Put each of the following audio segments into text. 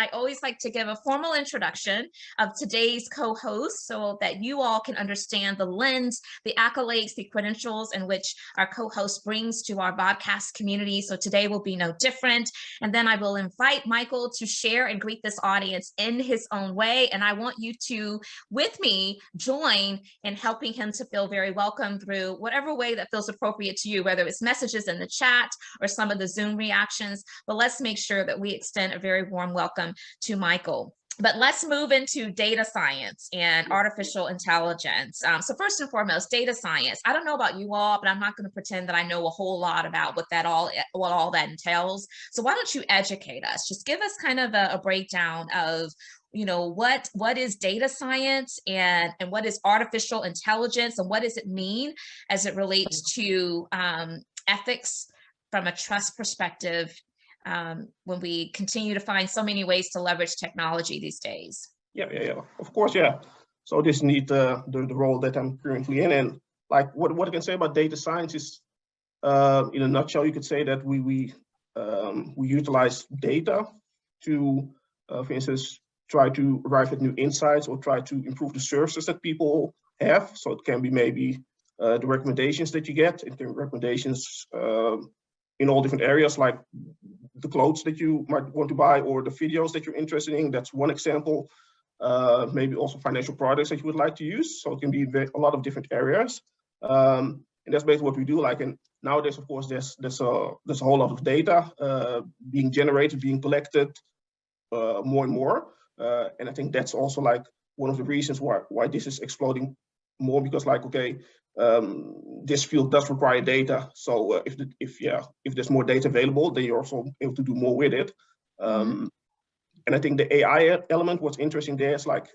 I always like to give a formal introduction of today's co-host so that you all can understand the lens, the accolades, the credentials in which our co-host brings to our podcast community. So today will be no different. And then I will invite Maikel to share and greet this audience in his own way. And I want you to, with me, join in helping him to feel very welcome through whatever way that feels appropriate to you, whether it's messages in the chat or some of the Zoom reactions. But let's make sure that we extend a very warm welcome to Maikel. But let's move into data science and artificial intelligence. So first and foremost, data science. I don't know about you all, but I'm not going to pretend that I know a whole lot about what all that entails. So why don't you educate us? Just give us kind of a breakdown of, you know, what is data science and what is artificial intelligence, and what does it mean as it relates to ethics from a trust perspective, when we continue to find so many ways to leverage technology these days. Yeah. Of course, yeah. So this is indeed the role that I'm currently in, and like what I can say about data science is, in a nutshell, you could say that we utilize data to, for instance, try to arrive at new insights or try to improve the services that people have. So it can be maybe the recommendations that you get. It can be recommendations in all different areas, like the clothes that you might want to buy or the videos that you're interested in. That's one example. Maybe also financial products that you would like to use. So it can be a lot of different areas. And that's basically what we do. Like, and nowadays, of course, there's a whole lot of data being generated, being collected more and more. And I think that's also like one of the reasons why this is exploding more, because like, okay, this field does require data. So if there's more data available, then you're also able to do more with it. And I think the AI element, what's interesting there is like,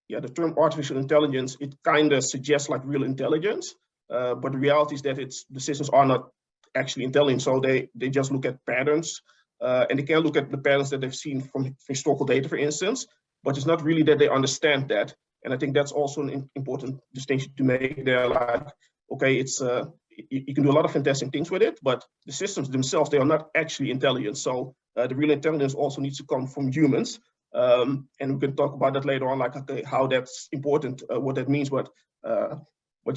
the term artificial intelligence, it kind of suggests like real intelligence, but the reality is that the systems are not actually intelligent. So they just look at patterns, and they can look at the patterns that they've seen from historical data, for instance, but it's not really that they understand that. And I think that's also an important distinction to make there. Like, okay, it's you can do a lot of fantastic things with it, but the systems themselves, they are not actually intelligent. So the real intelligence also needs to come from humans. And we can talk about that later on, like, okay, how that's important, what that means. But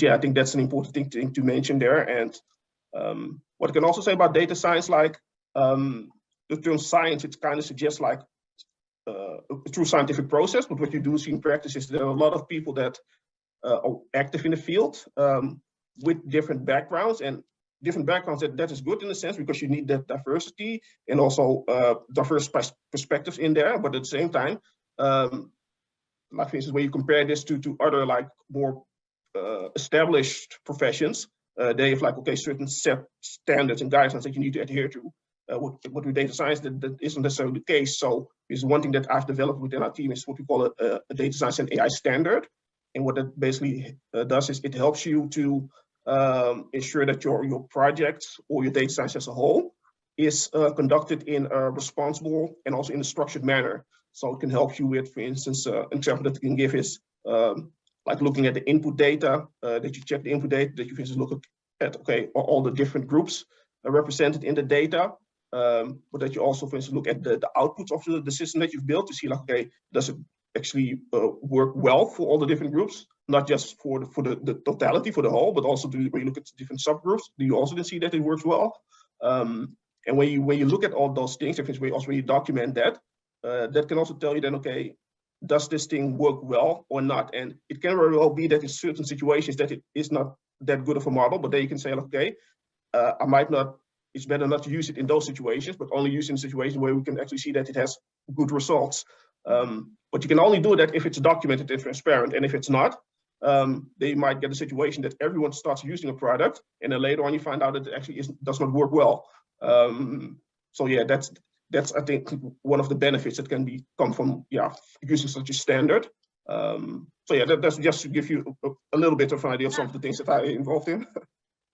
yeah, I think that's an important thing to mention there. And what I can also say about data science, like the term science, it kind of suggests like a true scientific process, but what you do see in practice is there are a lot of people that are active in the field with different backgrounds, and different backgrounds that is good in a sense, because you need that diversity and also diverse perspectives in there. But at the same time, like for instance, when you compare this to other like more established professions, they have like, okay, certain set standards and guidelines that you need to adhere to. What with data science, that isn't necessarily the case. So is one thing that I've developed within our team is what we call a data science and AI standard. And what that basically does is it helps you to ensure that your projects or your data science as a whole is conducted in a responsible and also in a structured manner. So it can help you with, for instance, an example that you can give is like looking at the input data, that you check the input data, that you just look at, okay, all the different groups represented in the data. But that you also, for instance, look at the outputs of the system that you've built to see, like, okay, does it actually work well for all the different groups, not just for the totality, for the whole, but also when you look at different subgroups, do you also then see that it works well? And when you look at all those things, if it's when you document that, that can also tell you then, okay, does this thing work well or not? And it can very well be that in certain situations that it is not that good of a model, but then you can say, okay, it's better not to use it in those situations, but only use it in situations where we can actually see that it has good results. But you can only do that if it's documented and transparent. And if it's not, they might get a situation that everyone starts using a product, and then later on you find out that it actually does not work well. So yeah, that's I think one of the benefits that can come from using such a standard. So yeah, that's just to give you a little bit of an idea of some of the things that I'm involved in.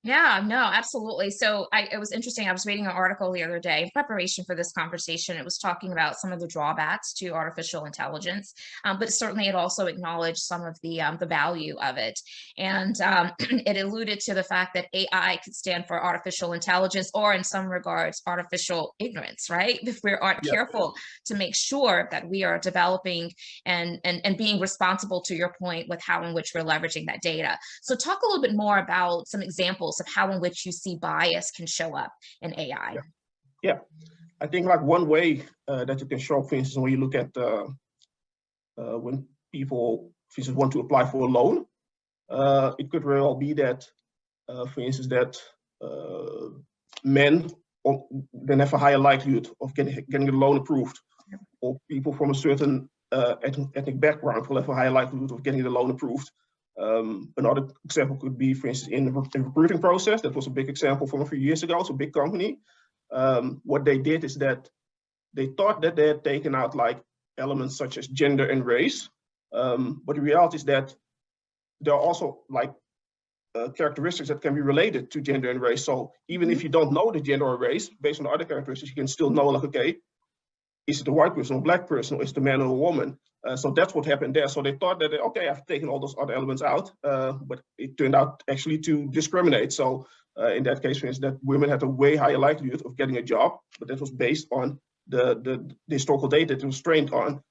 Yeah, no, absolutely. So it was interesting. I was reading an article the other day in preparation for this conversation. It was talking about some of the drawbacks to artificial intelligence, but certainly it also acknowledged some of the value of it. And it alluded to the fact that AI could stand for artificial intelligence, or in some regards, artificial ignorance, right? If we aren't Yeah. careful to make sure that we are developing and being responsible, to your point, with how in which we're leveraging that data. So talk a little bit more about some examples of how in which you see bias can show up in AI. Yeah. Yeah. I think like one way that you can show, for instance, when you look at when people, for instance, want to apply for a loan, it could very well be that, for instance, that men then have a higher likelihood of getting a loan approved, or people from a certain ethnic background will have a higher likelihood of getting the loan approved. Another example could be, for instance, in the recruiting process. That was a big example from a few years ago. It's a big company. What they did is that they thought that they had taken out like elements such as gender and race, but the reality is that there are also like characteristics that can be related to gender and race. So even if you don't know the gender or race, based on the other characteristics, you can still know, like, okay, is it a white person or a black person, or is it a man or a woman? So that's what happened there. So they thought that, okay, I've taken all those other elements out, but it turned out actually to discriminate. So in that case, for instance, that women had a way higher likelihood of getting a job, but that was based on the historical data it was trained on.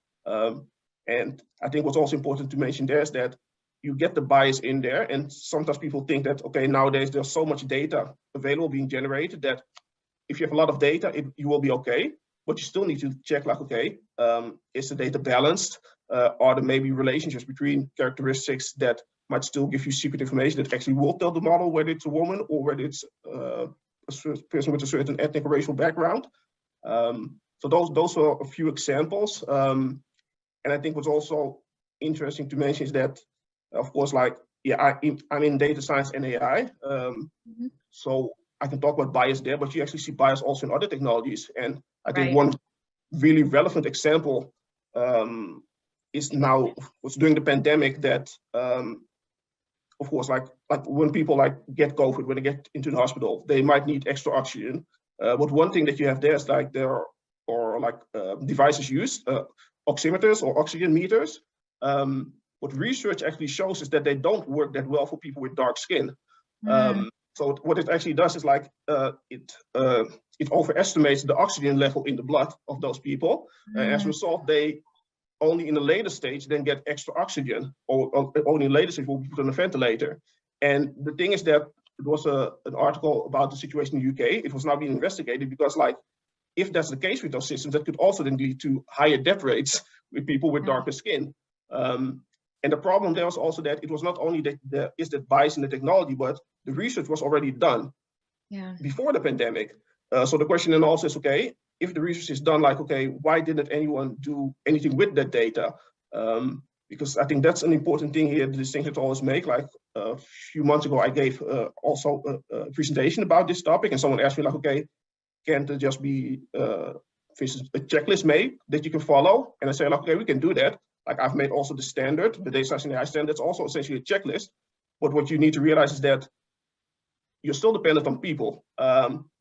And I think what's also important to mention there is that you get the bias in there, and sometimes people think that, okay, nowadays there's so much data available being generated that if you have a lot of data, you will be okay. But you still need to check, like, okay, is the data balanced? Are there maybe relationships between characteristics that might still give you secret information that actually will tell the model whether it's a woman or whether it's a person with a certain ethnic or racial background? So those are a few examples. And I think what's also interesting to mention is that, of course, like, yeah, I'm in data science and AI. So I can talk about bias there, but you actually see bias also in other technologies. And I think one really relevant example is now was during the pandemic that, of course, like when people like get COVID, when they get into the hospital, they might need extra oxygen. But one thing that you have there is like there are like devices used, oximeters or oxygen meters. What research actually shows is that they don't work that well for people with dark skin. So what it actually does is like it overestimates the oxygen level in the blood of those people. As a result, they only in a later stage then get extra oxygen, or only in a later stage will be put on a ventilator. And the thing is that it was an article about the situation in the UK. It was now being investigated because, like, if that's the case with those systems, that could also then lead to higher death rates with people with darker skin. And the problem there was also that it was not only that there is that bias in the technology, but the research was already done before the pandemic. So the question then also is, okay, if the research is done, like, okay, why didn't anyone do anything with that data? Because I think that's an important thing here, the distinction to always make. Like a few months ago, I gave also a presentation about this topic, and someone asked me, like, okay, can't there just be, for instance, a checklist made that you can follow? And I say, like, okay, we can do that. Like, I've made also the standard, the data science and AI standard, that's also essentially a checklist. But what you need to realize is that you're still dependent on people.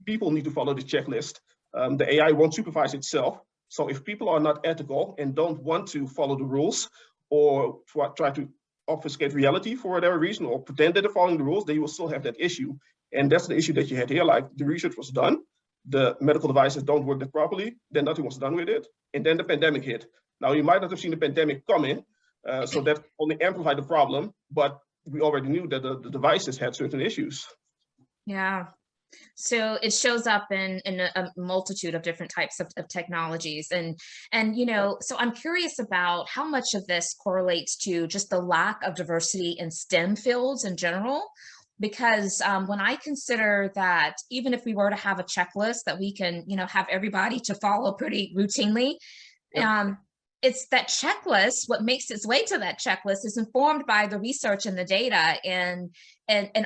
People need to follow the checklist. The AI won't supervise itself. So if people are not ethical and don't want to follow the rules, or try to obfuscate reality for whatever reason, or pretend that they're following the rules, then you will still have that issue. And that's the issue that you had here. Like, the research was done, the medical devices don't work that properly, then nothing was done with it, and then the pandemic hit. Now, you might not have seen the pandemic coming, so that only amplified the problem, but we already knew that the devices had certain issues. Yeah. So it shows up in a multitude of different types of technologies. And, you know, so I'm curious about how much of this correlates to just the lack of diversity in STEM fields in general. Because when I consider that even if we were to have a checklist that we can, you know, have everybody to follow pretty routinely, it's that checklist, what makes its way to that checklist is informed by the research and the data. And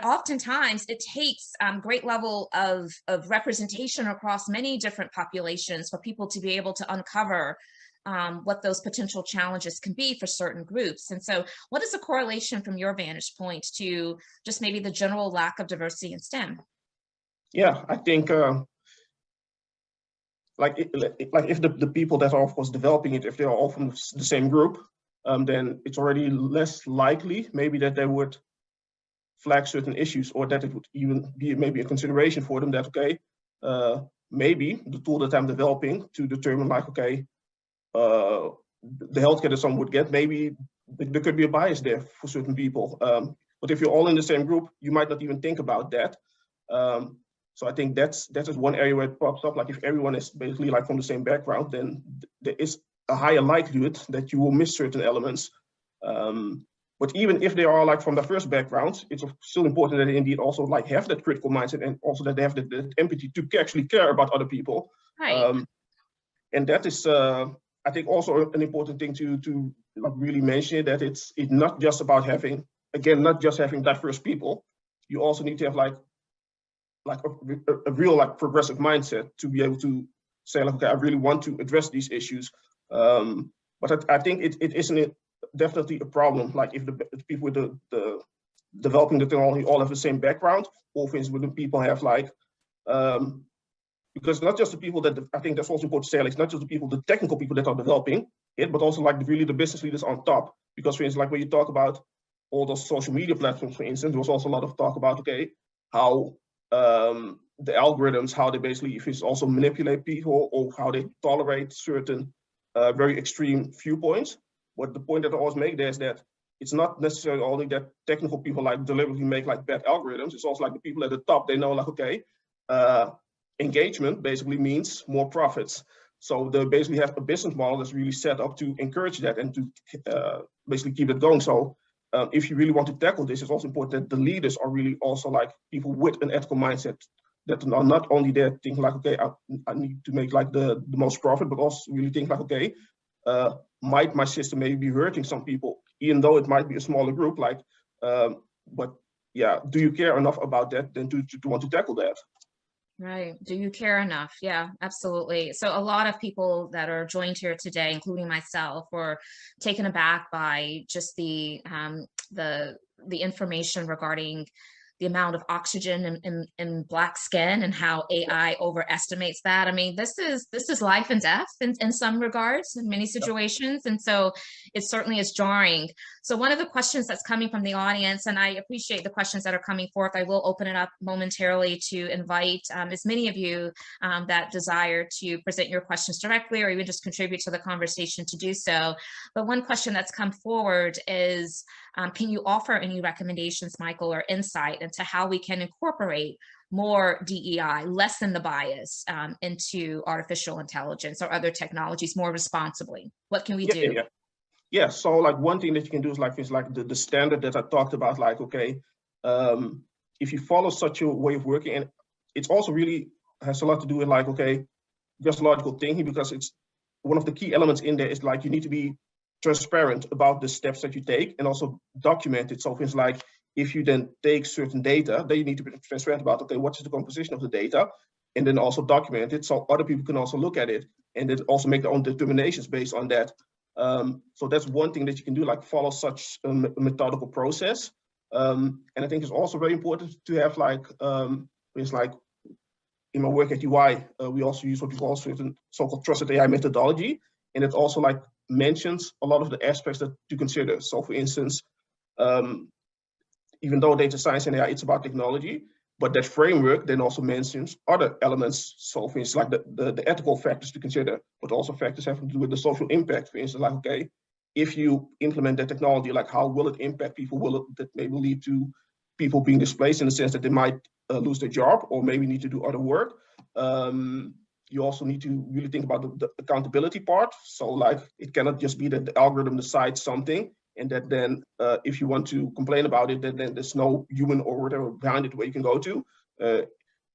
oftentimes it takes great level of representation across many different populations for people to be able to uncover what those potential challenges can be for certain groups. And so what is the correlation from your vantage point to just maybe the general lack of diversity in STEM? Yeah, I think like if the people that are of course developing it, if they are all from the same group, then it's already less likely maybe that they would flag certain issues, or that it would even be maybe a consideration for them that, okay, maybe the tool that I'm developing to determine like, okay, the healthcare that someone would get, maybe there could be a bias there for certain people. But if you're all in the same group, you might not even think about that. So I think that's just one area where it pops up. Like if everyone is basically like from the same background, then there is a higher likelihood that you will miss certain elements. But even if they are like from the first background, it's still important that they indeed also like have that critical mindset, and also that they have the empathy to actually care about other people. Right. And that is, I think, also an important thing to like really mention, that it's not just about having, again, not just having diverse people. You also need to have like a real like progressive mindset to be able to say like, okay, I really want to address these issues. But I think it isn't definitely a problem. Like if the people with the developing the technology all have the same background, or for instance, when the people have like, because not just the people that, I think that's also important to say, like, it's not just the people, the technical people that are developing it, but also like really the business leaders on top. Because for instance, like when you talk about all those social media platforms, for instance, there was also a lot of talk about, okay, how the algorithms, how they basically, if it's also manipulate people, or how they tolerate certain very extreme viewpoints. But the point that I always make there is that it's not necessarily only that technical people like deliberately make like bad algorithms. It's also like the people at the top, they know like, okay, engagement basically means more profits. So they basically have a business model that's really set up to encourage that and to basically keep it going. So if you really want to tackle this, it's also important that the leaders are really also like people with an ethical mindset, that are not only there thinking like, okay, I need to make like the most profit, but also really think like, okay, might my system maybe be hurting some people, even though it might be a smaller group, like, but yeah, do you care enough about that then to want to tackle that? Right. Do you care enough? Yeah, absolutely. So a lot of people that are joined here today, including myself, were taken aback by just the information regarding the amount of oxygen in Black skin and how AI overestimates that. I mean, this is life and death in some regards, in many situations. And so it certainly is jarring. So one of the questions that's coming from the audience, and I appreciate the questions that are coming forth, I will open it up momentarily to invite as many of you that desire to present your questions directly, or even just contribute to the conversation to do so. But one question that's come forward is, can you offer any recommendations, Maikel, or insight into how we can incorporate more DEI, lessen the bias into artificial intelligence or other technologies more responsibly? What can we do? Yeah. So like one thing that you can do is like the standard that I talked about, like, okay, if you follow such a way of working, and it's also really has a lot to do with like, okay, just logical thinking, because it's one of the key elements in there is like you need to be transparent about the steps that you take and also document it. So things like, if you then take certain data, then you need to be transparent about, okay, what is the composition of the data, and then also document it so other people can also look at it and then also make their own determinations based on that. So that's one thing that you can do, like follow such a methodical process. And I think it's also very important to have like, it's like in my work at UI, we also use what we call certain so-called trusted AI methodology. And it also like mentions a lot of the aspects that to consider. So for instance, even though data science and AI, it's about technology, but that framework then also mentions other elements. So for instance, like the ethical factors to consider, but also factors having to do with the social impact. For instance, like, okay, if you implement that technology, like how will it impact people? Will it that maybe lead to people being displaced in the sense that they might lose their job or maybe need to do other work? You also need to really think about the accountability part. So like, it cannot just be that the algorithm decides something and that then if you want to complain about it, then there's no human or whatever behind it where you can go to.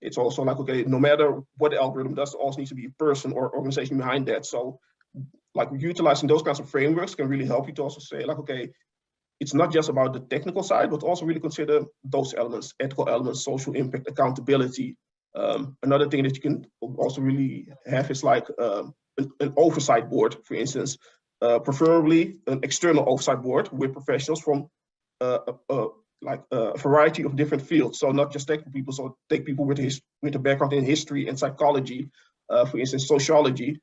It's also like, okay, no matter what the algorithm does, there also needs to be a person or organization behind that. So like utilizing those kinds of frameworks can really help you to also say like, okay, it's not just about the technical side, but also really consider those elements, ethical elements, social impact, accountability. Another thing that you can also really have is like a an oversight board, for instance, preferably an external oversight board with professionals from like a variety of different fields. So not just technical people, so take people with a background in history and psychology, for instance, sociology,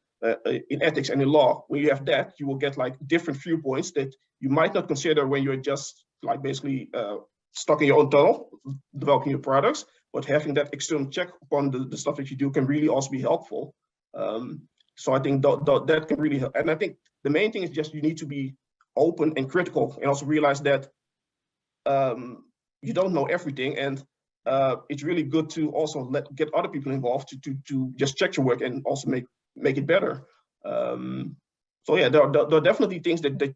in ethics and in law. When you have that, you will get like different viewpoints that you might not consider when you're just like basically stuck in your own tunnel, developing your products. But having that external check upon the stuff that you do can really also be helpful. So I think that can really help. And I think the main thing is just you need to be open and critical, and also realize that you don't know everything, and it's really good to also get other people involved to just check your work and also make it better. So yeah, there are definitely things that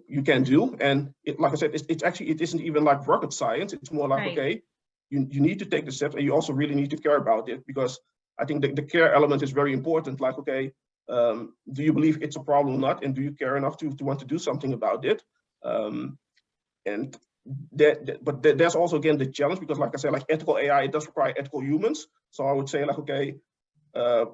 you can do, and like I said, it isn't even like rocket science. It's more like, okay, you need to take the steps, and you also really need to care about it, because I think the care element is very important. Like, okay, do you believe it's a problem or not, and do you care enough to want to do something about it? And but there's also again the challenge, because like I said, like ethical AI, it does require ethical humans. So I would say like, okay,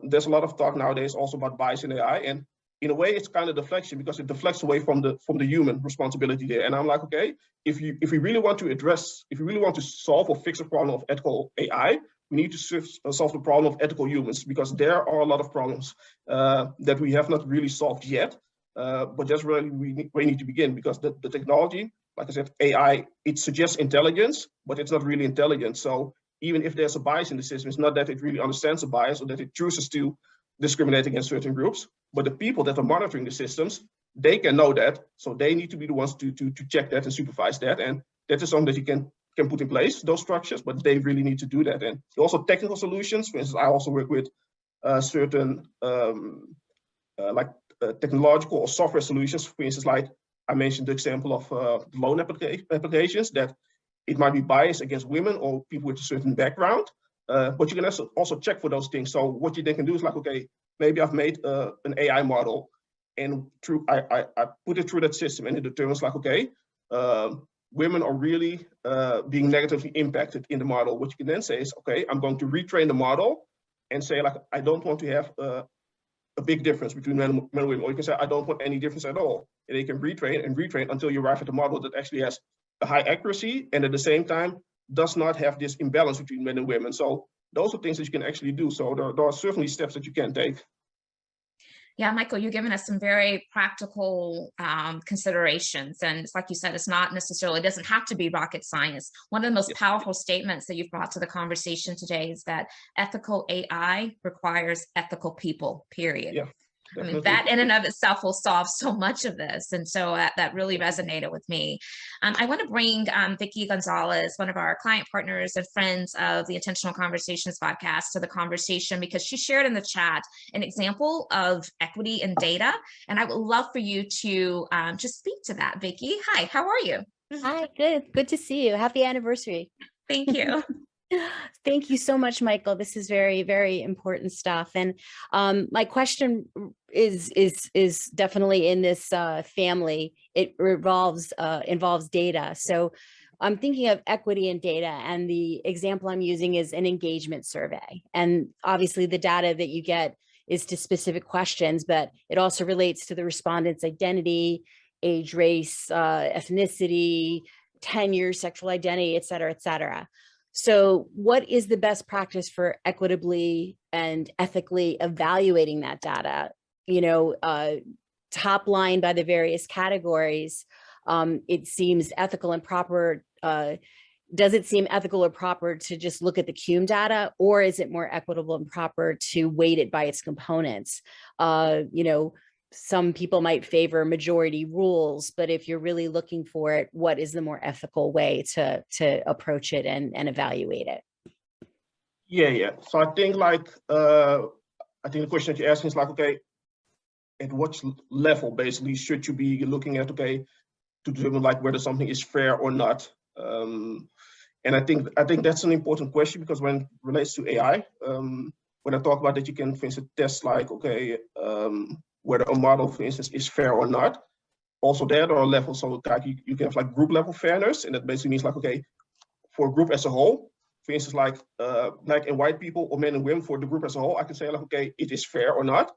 there's a lot of talk nowadays also about bias in AI, and in a way it's kind of deflection, because it deflects away from the human responsibility there. And I'm like, okay, if we really want to solve or fix a problem of ethical AI, we need to solve the problem of ethical humans, because there are a lot of problems that we have not really solved yet. But that's really we need to begin, because the technology, like I said, AI, it suggests intelligence, but it's not really intelligent. So even if there's a bias in the system, it's not that it really understands a bias or that it chooses to discriminate against certain groups, but the people that are monitoring the systems, they can know that. So they need to be the ones to check that and supervise that. And that is something that you can put in place, those structures, but they really need to do that. And also technical solutions. For instance, I also work with certain technological or software solutions. For instance, like I mentioned the example of loan applications, that it might be biased against women or people with a certain background, but you can also check for those things. So what you then can do is like, okay, maybe I've made an AI model, and I put it through that system, and it determines like, okay, women are really being negatively impacted in the model. What you can then say is, okay, I'm going to retrain the model and say like, I don't want to have a big difference between men and women, or you can say, I don't want any difference at all. And you can retrain until you arrive at a model that actually has a high accuracy and at the same time does not have this imbalance between men and women. So those are things that you can actually do. So there are certainly steps that you can take. Yeah, Maikel, you've given us some very practical considerations. And it's like you said, it's not necessarily, it doesn't have to be rocket science. One of the most powerful statements that you've brought to the conversation today is that ethical AI requires ethical people, period. Yeah. Definitely. I mean, that in and of itself will solve so much of this. And so that really resonated with me. I want to bring Vicky Gonzalez, one of our client partners and friends of the Intentional Conversations Vodcast, to the conversation, because she shared in the chat an example of equity in data. And I would love for you to just speak to that, Vicky. Hi, how are you? Hi, good. Good to see you. Happy anniversary. Thank you. Thank you so much, Maikel. This is very, very important stuff. And my question is definitely in this family. It involves data. So I'm thinking of equity in data, and the example I'm using is an engagement survey. And obviously the data that you get is to specific questions, but it also relates to the respondent's identity, age, race, ethnicity, tenure, sexual identity, et cetera, et cetera. So what is the best practice for equitably and ethically evaluating that data? You know, top line by the various categories, it seems ethical and proper. Does it seem ethical or proper to just look at the cum data, or is it more equitable and proper to weight it by its components? You know, some people might favor majority rules, but if you're really looking for it, what is the more ethical way to approach it and evaluate it? Yeah. So I think like, I think the question that you're asking is like, okay, at what level basically should you be looking at, okay, to determine like whether something is fair or not? And I think that's an important question, because when it relates to AI, when I talk about that, you can, for instance, test like, okay, whether a model, for instance, is fair or not. Also there are levels, so like you can have like group level fairness, and that basically means like, okay, for a group as a whole, for instance, like black and white people or men and women, for the group as a whole, I can say like, okay, it is fair or not.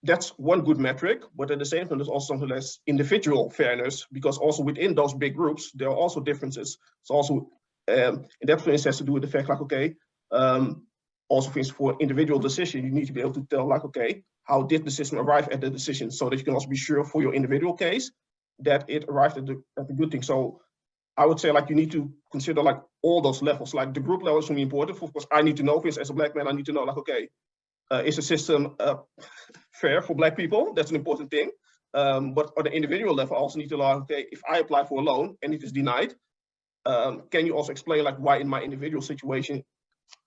that's one good metric, but at the same time, there's also something that's individual fairness, because also within those big groups, there are also differences. So also, in that sense, has to do with the fact like, okay, also for instance, for individual decision, you need to be able to tell like, okay, how did the system arrive at the decision, so that you can also be sure for your individual case that it arrived at the good thing. So I would say like you need to consider like all those levels. Like the group level is really important. Of course, I need to know, for instance, as a Black man, I need to know like, okay, is the system fair for Black people? That's an important thing. But on the individual level, I also need to know, okay, if I apply for a loan and it is denied, can you also explain like why in my individual situation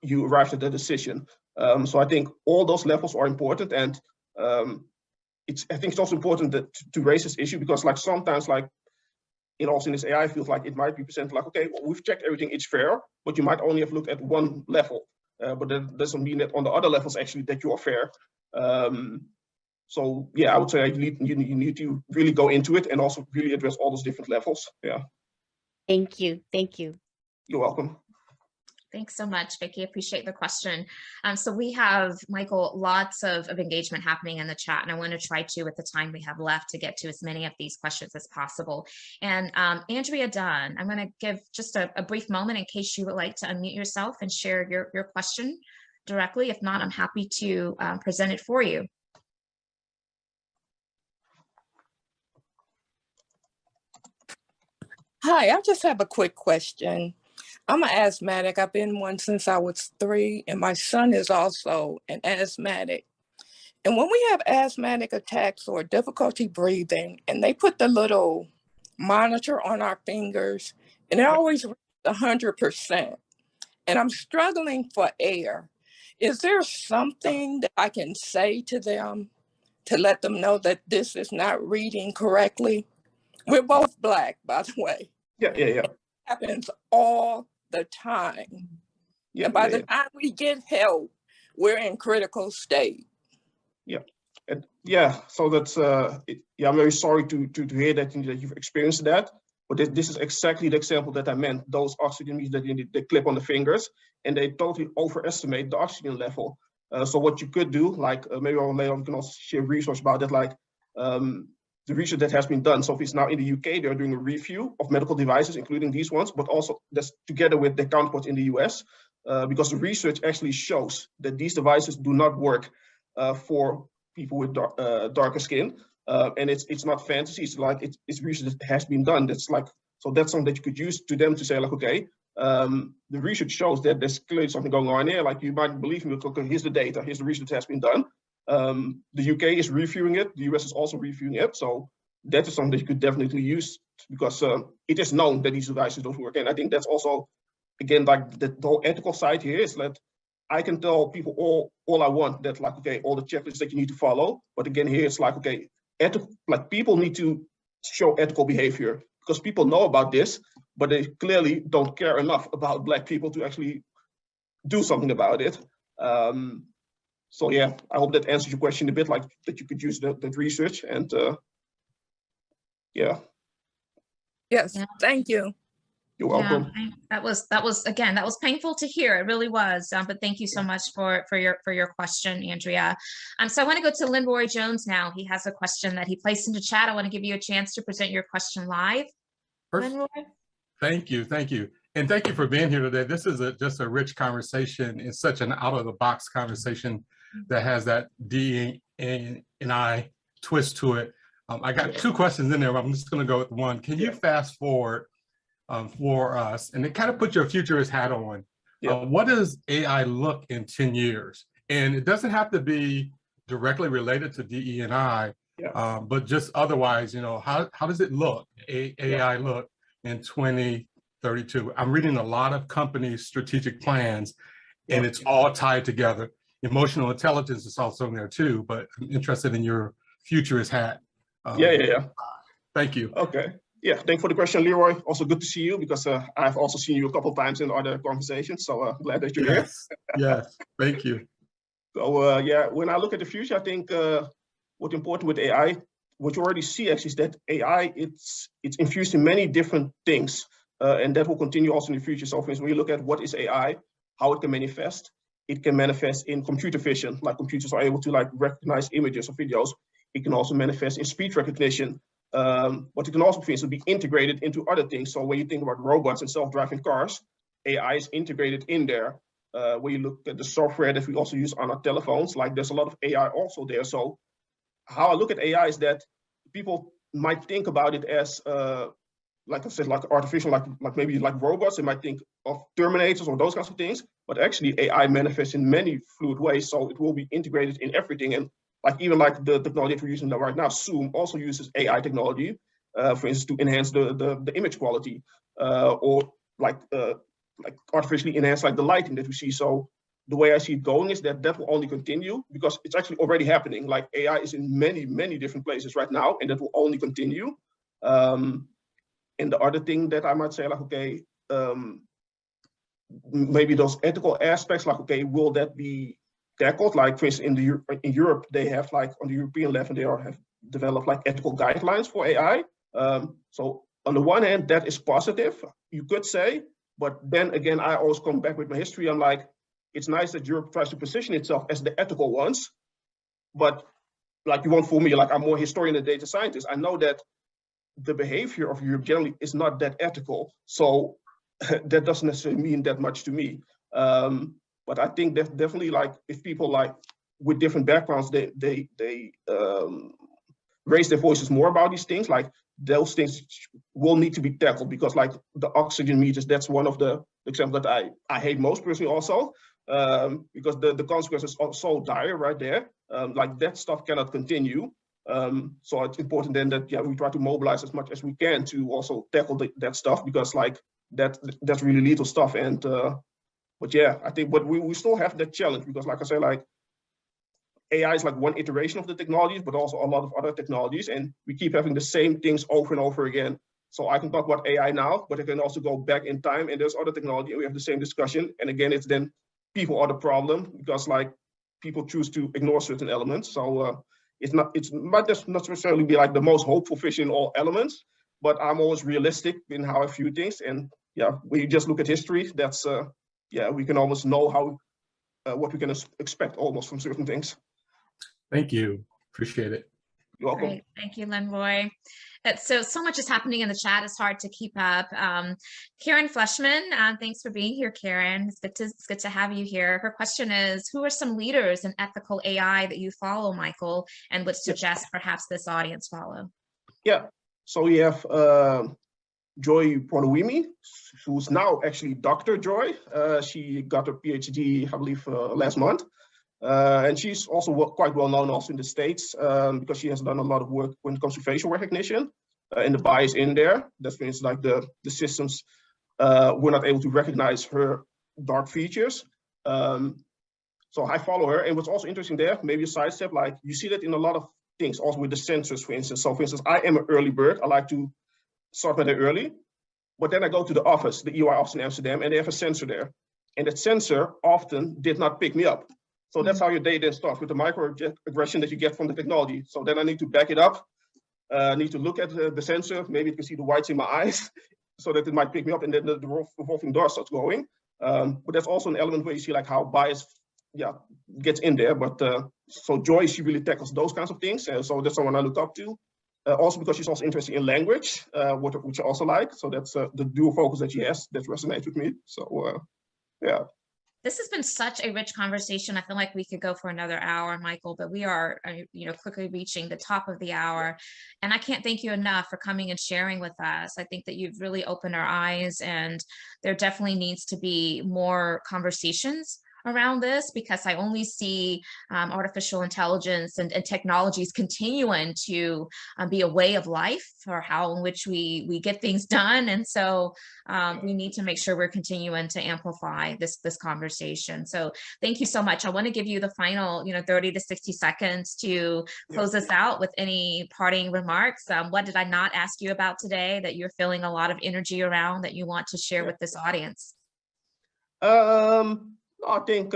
you arrived at the decision? So I think all those levels are important, and I think it's also important that to raise this issue, because like sometimes like in this AI field, like it might be presented like, okay, well, we've checked everything, it's fair, but you might only have looked at one level. But that doesn't mean that on the other levels actually that you are fair. So yeah, I would say you need to really go into it and also really address all those different levels. Yeah. Thank you. Thank you. You're welcome. Thanks so much, Vicky. Appreciate the question. So we have, Michael, lots of engagement happening in the chat, and I want to try to, with the time we have left, to get to as many of these questions as possible. And Andrea Dunn, I'm going to give just a brief moment in case you would like to unmute yourself and share your question directly. If not, I'm happy to present it for you. Hi, I just have a quick question. I'm an asthmatic. I've been one since I was 3, and my son is also an asthmatic. And when we have asthmatic attacks or difficulty breathing, and they put the little monitor on our fingers, and it always reaches 100%. And I'm struggling for air. Is there something that I can say to them to let them know that this is not reading correctly? We're both Black, by the way. Yeah. It happens all the time. Yeah. And by the time we get help, we're in critical state. Yeah. Yeah. So that's yeah, I'm very sorry to hear that you've experienced that. But this is exactly the example that I meant. Those oxygen meters that they clip on the fingers, and they totally overestimate the oxygen level. So what you could do, like maybe later on we can also share research about that, like the research that has been done. So if it's now in the UK, they're doing a review of medical devices, including these ones, but also that's together with their counterparts in the US, because the research actually shows that these devices do not work for people with darker skin. And it's not fantasy, it's like it's research that has been done. That's like, so that's something that you could use to them to say like, okay, the research shows that there's clearly something going on here. Like you might believe me, okay, here's the data, here's the research that has been done. The UK is reviewing it, the US is also reviewing it. So that is something that you could definitely use, because it is known that these devices don't work. And I think that's also, again, like the whole ethical side here is that I can tell people all I want, that like, okay, all the checklists that you need to follow. But again, here it's like, okay, like people need to show ethical behavior, because people know about this, but they clearly don't care enough about Black people to actually do something about it. So yeah, I hope that answers your question a bit, like that you could use that research, and yeah. Yes, yeah. Thank you. You're welcome. Yeah, that was painful to hear. It really was. But thank you so much for your question, Andrea. So I want to go to Linroy Jones now. He has a question that he placed into chat. I want to give you a chance to present your question live. Linroy? Thank you, and thank you for being here today. This is just a rich conversation. It's such an out-of-the-box conversation that has that D&I twist to it. I got 2 questions in there, but I'm just going to go with one. Can you fast forward for us, and then kind of put your futurist hat on? What does AI look in 10 years? And it doesn't have to be directly related to DE&I, but just otherwise, how does it look, AI look in 2032? I'm reading a lot of companies' strategic plans, and it's all tied together. Emotional intelligence is also in there too, but I'm interested in your futurist hat. Thank you. Okay. Yeah, thanks for the question, Leroy. Also good to see you, because I've also seen you a couple of times in other conversations. So glad that you're here. Yes, thank you. So yeah, when I look at the future, I think what's important with AI, what you already see actually is that AI, it's infused in many different things, and that will continue also in the future. So for instance, when you look at what is AI, how it can manifest, it can manifest in computer vision, like computers are able to like recognize images or videos. It can also manifest in speech recognition. But it can also, for instance, be integrated into other things. So when you think about robots and self-driving cars, AI is integrated in there. When you look at the software that we also use on our telephones, like there's a lot of AI also there. So how I look at AI is that people might think about it as, like I said, like artificial, like maybe like robots. They might think of Terminators or those kinds of things. But actually, AI manifests in many fluid ways. So it will be integrated in everything. And like even like the technology that we're using right now, Zoom also uses AI technology, for instance, to enhance the image quality, or like artificially enhance like the lighting that we see. So the way I see it going is that will only continue because it's actually already happening. Like AI is in many different places right now, and that will only continue. And the other thing that I might say, like, okay, maybe those ethical aspects, like, okay, will that be tackled? Like, for instance, in Europe, they have like on the European level, they have developed like ethical guidelines for AI. So on the one hand, that is positive, you could say, but then again, I always come back with my history. I'm like, it's nice that Europe tries to position itself as the ethical ones, but like you won't fool me, like I'm more historian than data scientist. I know that the behavior of Europe generally is not that ethical. So that doesn't necessarily mean that much to me. But I think that definitely like if people like with different backgrounds, they raise their voices more about these things, like those things will need to be tackled because like the oxygen meters, that's one of the examples that I hate most personally also, because the consequences are so dire right there. Like that stuff cannot continue. So it's important then that we try to mobilize as much as we can to also tackle that stuff because like that's really lethal stuff. And but yeah, I think but we still have that challenge because like I say, like AI is like one iteration of the technologies, but also a lot of other technologies, and we keep having the same things over and over again. So I can talk about AI now, but I can also go back in time and there's other technology and we have the same discussion. And again, it's then people are the problem because like people choose to ignore certain elements. So it might just not necessarily be like the most hopeful fish in all elements, but I'm always realistic in how I view things. And yeah, when you just look at history, that's we can almost know how what we can expect almost from certain things. Thank you. Appreciate it. You're welcome. Great. Thank you, Lenroy. So much is happening in the chat. It's hard to keep up. Karen Fleshman, thanks for being here, Karen. It's good to have you here. Her question is, who are some leaders in ethical AI that you follow, Maikel, and would suggest perhaps this audience follow? Yeah. So we have Joy Pronowimi, who's now actually Dr. Joy. She got her PhD, I believe, last month. And she's also quite well known also in the States because she has done a lot of work when it comes to facial recognition and the bias in there. That's means like the systems were not able to recognize her dark features. So I follow her. And what's also interesting there, maybe a sidestep, like you see that in a lot of things, also with the sensors, for instance. So for instance, I am an early bird. I like to start my day early, but then I go to the office, the EY office in Amsterdam, and they have a sensor there. And that sensor often did not pick me up. So that's how your day then starts, with the microaggression that you get from the technology. So then I need to back it up. I need to look at the sensor. Maybe it can see the whites in my eyes so that it might pick me up, and then the revolving door starts going. But that's also an element where you see like how bias gets in there. But so Joy, she really tackles those kinds of things. So that's someone I look up to. Also because she's also interested in language, which I also like. So that's the dual focus that she has that resonates with me. So yeah. This has been such a rich conversation. I feel like we could go for another hour, Maikel, but we are, quickly reaching the top of the hour. And I can't thank you enough for coming and sharing with us. I think that you've really opened our eyes, and there definitely needs to be more conversations around this, because I only see artificial intelligence and technologies continuing to be a way of life for how in which we get things done. And so we need to make sure we're continuing to amplify this conversation. So thank you so much. I want to give you the final 30 to 60 seconds to close us out with any parting remarks. What did I not ask you about today that you're feeling a lot of energy around that you want to share with this audience? I think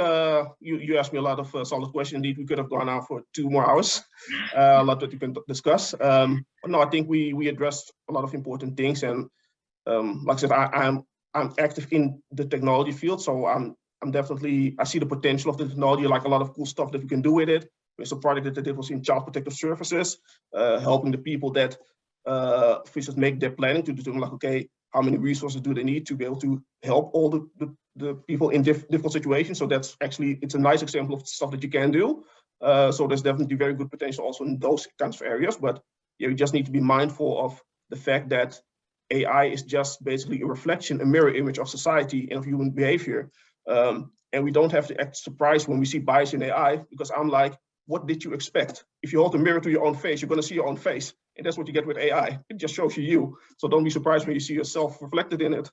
you asked me a lot of solid questions. Indeed, we could have gone on for 2 more hours. A lot that we can discuss. But no, I think we addressed a lot of important things. And like I said, I'm active in the technology field, so I'm I see the potential of the technology, like a lot of cool stuff that we can do with it. There's a project that I did was in child protective services, helping the people that officials make their planning to determine like, okay, how many resources do they need to be able to help all the people in difficult situations. So that's actually, it's a nice example of stuff that you can do. So there's definitely very good potential also in those kinds of areas, but yeah, you just need to be mindful of the fact that AI is just basically a reflection, a mirror image of society and of human behavior. And we don't have to act surprised when we see bias in AI, because I'm like, what did you expect? If you hold a mirror to your own face, you're going to see your own face. And that's what you get with AI. It just shows you. So don't be surprised when you see yourself reflected in it.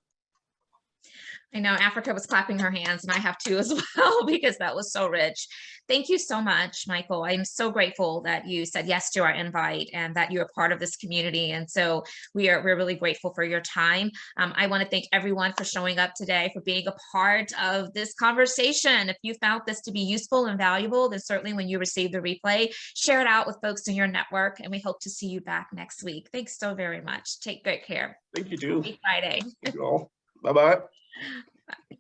I know Africa was clapping her hands, and I have to as well, because that was so rich. Thank you so much, Maikel. I'm so grateful that you said yes to our invite and that you're a part of this community. And so we're really grateful for your time. I want to thank everyone for showing up today, for being a part of this conversation. If you found this to be useful and valuable, then certainly when you receive the replay, share it out with folks in your network. And we hope to see you back next week. Thanks so very much. Take great care. Thank you, too. Happy Friday. Thank you all. Bye-bye. Bye.